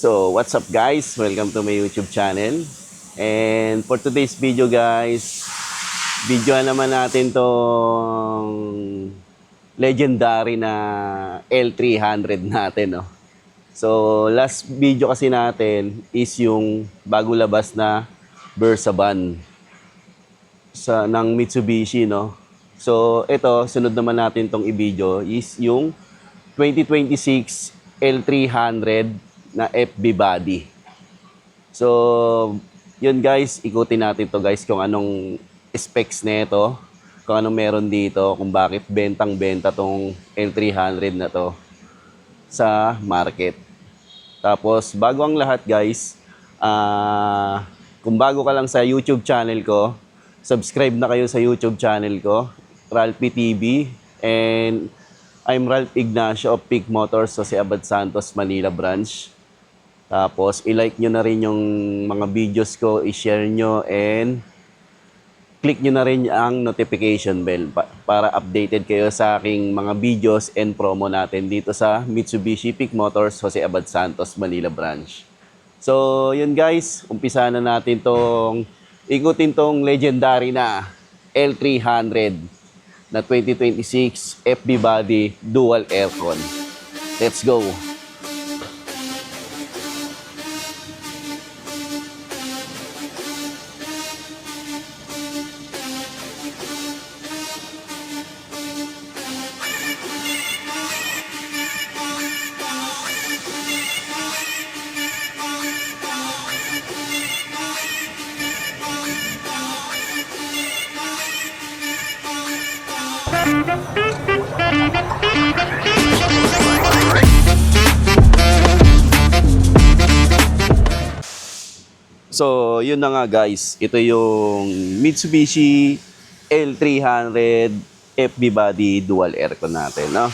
So, what's up guys? Welcome to my YouTube channel. And for today's video guys, videoan naman natin tong legendary na L300 natin, no? So, last video kasi natin is yung bago labas na Versa van ng Mitsubishi, no? So, ito, sunod naman natin tong i-video is yung 2026 L300 na FB body. So, yun guys, ikutin natin to guys kung anong specs nito, kung anong meron dito, kung bakit bentang-benta tong L300 na to sa market. Tapos, bago ang lahat guys, kung bago ka lang sa YouTube channel ko, subscribe na kayo sa YouTube channel ko, Ralphie TV, and I'm Ralph Ignacio of Peak Motors, Jose Abad Santos, Manila branch. Tapos, i-like nyo na rin yung mga videos ko, i-share nyo, and click nyo na rin ang notification bell para updated kayo sa aking mga videos and promo natin dito sa Mitsubishi Peak Motors, Jose Abad Santos, Manila branch. So, yun guys, umpisa na natin ikutin tong legendary na L300 na 2026 FB body dual aircon. Let's go! So, yun na nga guys. Ito yung Mitsubishi L300 FB body dual aircon natin, no?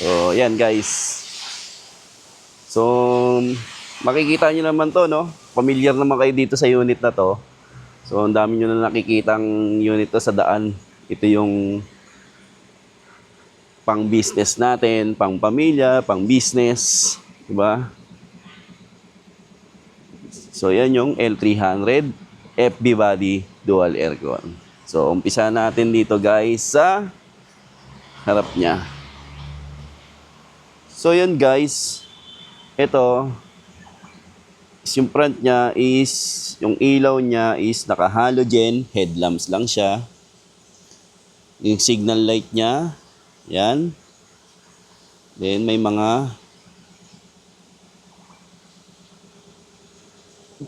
So, yan guys. So, makikita nyo naman to, no? Familiar naman kayo dito sa unit na to. So, ang dami nyo na nakikitang unit to sa daan. Ito yung pang business natin, pang pamilya, pang business, diba? So, yan yung L300 FB body dual aircon. So, umpisa natin dito guys sa harap niya. So, yan guys. Ito, yung front niya is, yung ilaw niya is naka-halogen, headlamps lang siya. Yung signal light niya, yan. Then, may mga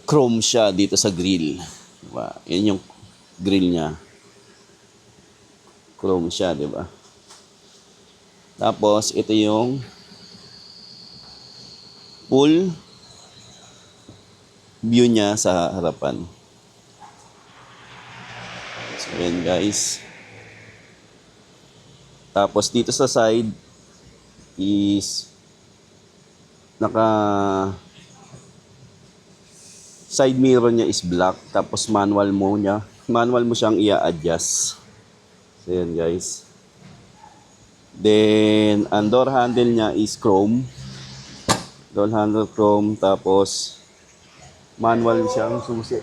chrome siya dito sa grill. Diba? Yan yung grill niya. Chrome siya, diba? Tapos, ito yung full view niya sa harapan. So, yan guys. Tapos, dito sa side is side mirror niya is black, tapos manual mo siyang i-adjust. So yan guys. Then ang door handle niya is chrome. Door handle chrome, tapos manual siyang susi.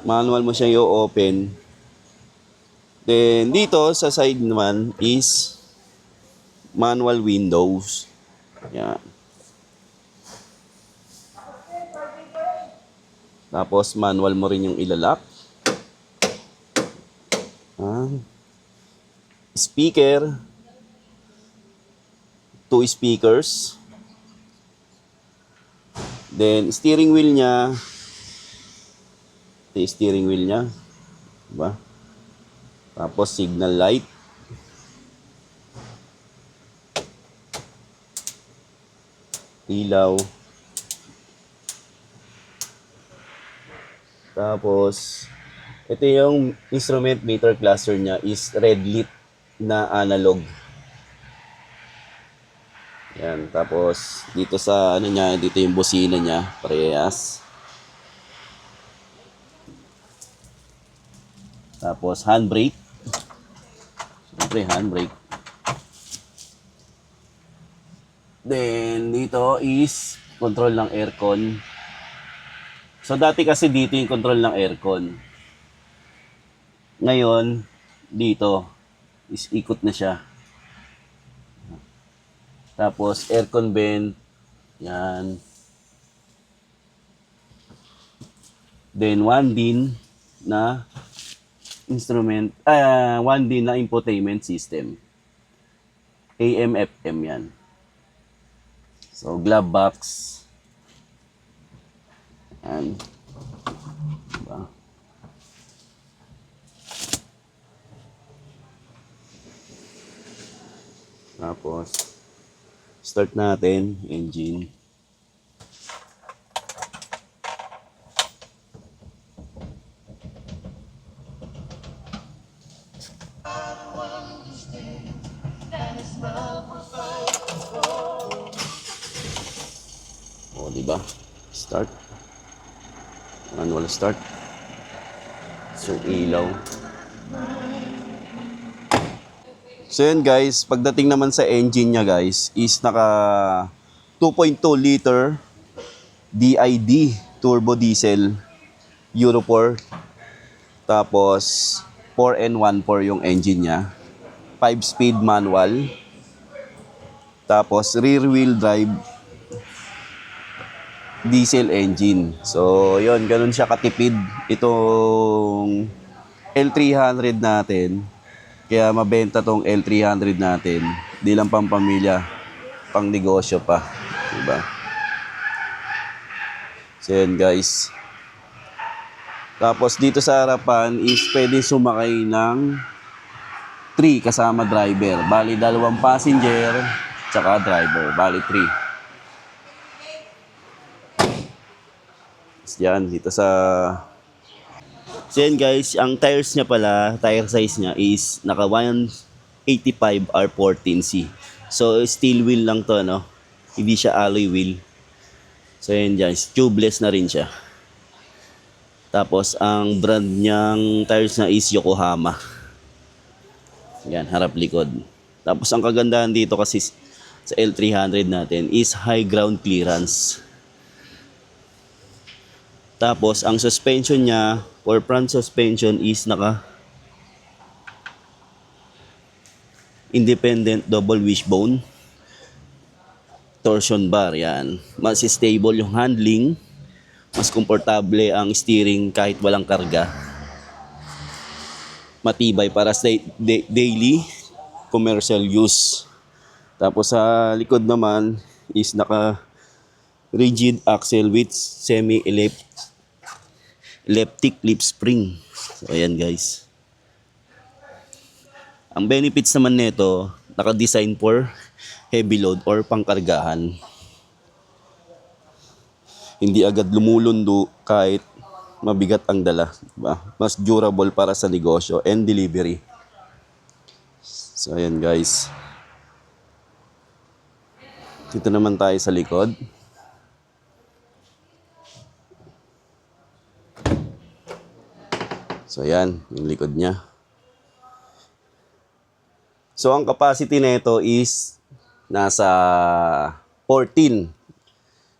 Manual mo siyang i-open. Then dito sa side naman is manual windows. Yan. Tapos, manual mo rin yung ilalak. Speaker. 2 speakers. Then, steering wheel niya. Ito yung steering wheel niya. Diba? Tapos, signal light. Ilaw. Tapos, ito yung instrument meter cluster niya is red lit na analog. Yan. Tapos, dito sa ano niya, dito yung busina niya, parehas. Tapos, handbrake. Siyempre, handbrake. Then, dito is control ng aircon. So, dati kasi dito yung control ng aircon. Ngayon, dito is ikot na siya. Tapos, aircon vent. Yan. Then, one din na one din na infotainment system. AM, FM yan. So, glove box. Yan. Diba? Tapos, start natin, engine. O, diba? Start. Manual start. So, ilaw. So, yun guys. Pagdating naman sa engine niya guys, is naka 2.2 liter DID turbo diesel Euro 4. Tapos, 4N14 yung engine niya. 5-speed manual. Tapos, rear wheel drive diesel engine. So, yun, ganun siya katipid itong L300 natin. Kaya mabenta tong L300 natin. Di lang pang pamilya, pang negosyo pa. Diba? So, yun guys. Tapos, dito sa harapan is pwede sumakay ng 3 kasama driver. Bali, 2 passenger, tsaka driver. Bali, 3. Yan, dito sa... So yan guys, ang tires niya pala, tire size niya is naka 185 R14C. So steel wheel lang to, no? Hindi siya alloy wheel. So yan guys, tubeless na rin siya. Tapos ang brand niyang tires na is Yokohama. Yan, harap likod. Tapos ang kagandahan dito kasi sa L300 natin is high ground clearance. Tapos, ang suspension niya, or front suspension is naka independent double wishbone torsion bar. Yan. Mas stable yung handling. Mas komportable ang steering kahit walang karga. Matibay para sa daily commercial use. Tapos, sa likod naman is naka rigid axle with semi-elliptic lip spring. So, ayan guys. Ang benefits naman nito, naka-design for heavy load or pangkargahan. Hindi agad lumulundo kahit mabigat ang dala. Diba? Mas durable para sa negosyo and delivery. So, ayan guys. Dito naman tayo sa likod. So, yan, yung likod niya. So, ang capacity nito is nasa 14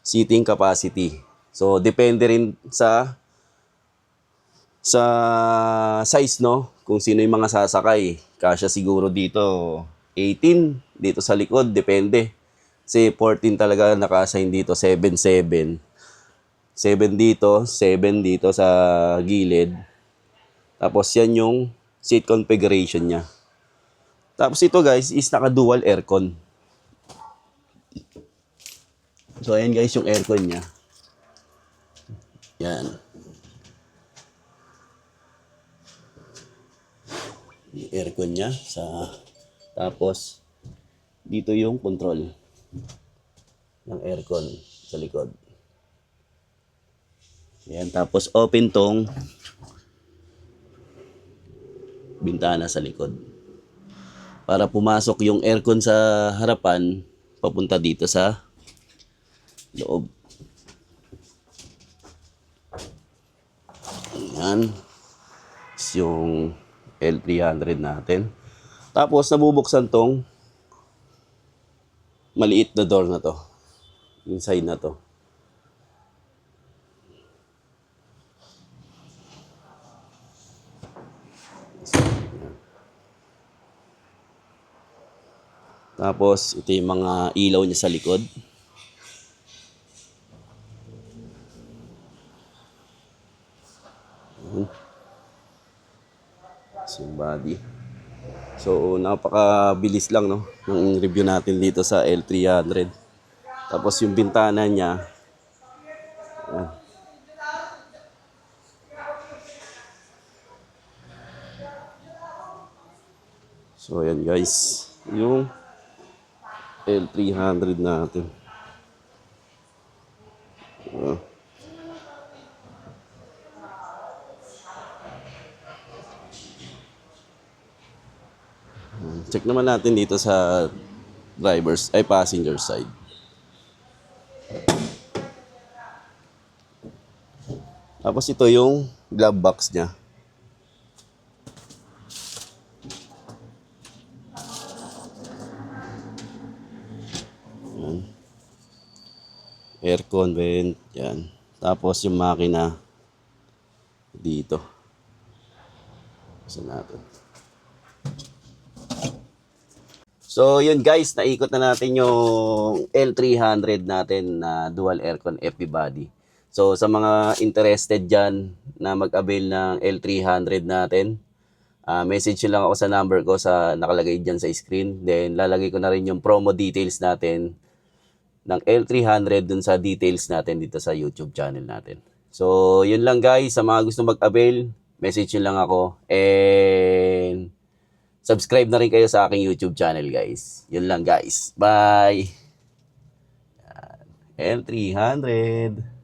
seating capacity. So, depende rin sa size, no? Kung sino yung mga sasakay. Kasya siguro dito 18, dito sa likod, depende. Kasi 14 talaga naka-assign dito, 7 dito, 7 dito sa gilid. Tapos yan yung seat configuration niya. Tapos ito guys is naka-dual aircon. So ayan guys yung aircon niya. Yan. Yung aircon niya tapos dito yung control ng aircon sa likod. Yan, tapos open tong bintana sa likod. Para pumasok yung aircon sa harapan, papunta dito sa loob. Ayan. Yung L300 natin. Tapos nabubuksan tong maliit na door na to. Yung side na to. Tapos, ito yung mga ilaw niya sa likod. So, yung body. So, napakabilis lang, no? Ng review natin dito sa L300. Tapos, yung bintana niya. Ayan. So, ayan guys. Yung L300 natin. Check naman natin dito sa passenger side. Tapos ito yung glove box niya. Yan. Aircon vent, yan. Tapos yung makina dito. Saan natin? So yun guys, naikot na natin yung L300 natin na dual aircon FB body. So sa mga interested dyan na mag-avail ng L300 natin, message nyo lang ako sa number ko sa nakalagay dyan sa screen. Then lalagay ko na rin yung promo details natin ng L300 dun sa details natin dito sa YouTube channel natin. So yun lang guys, sa mga gusto mag-avail, message nyo lang ako. And subscribe na rin kayo sa aking YouTube channel guys. Yun lang guys. Bye! L300.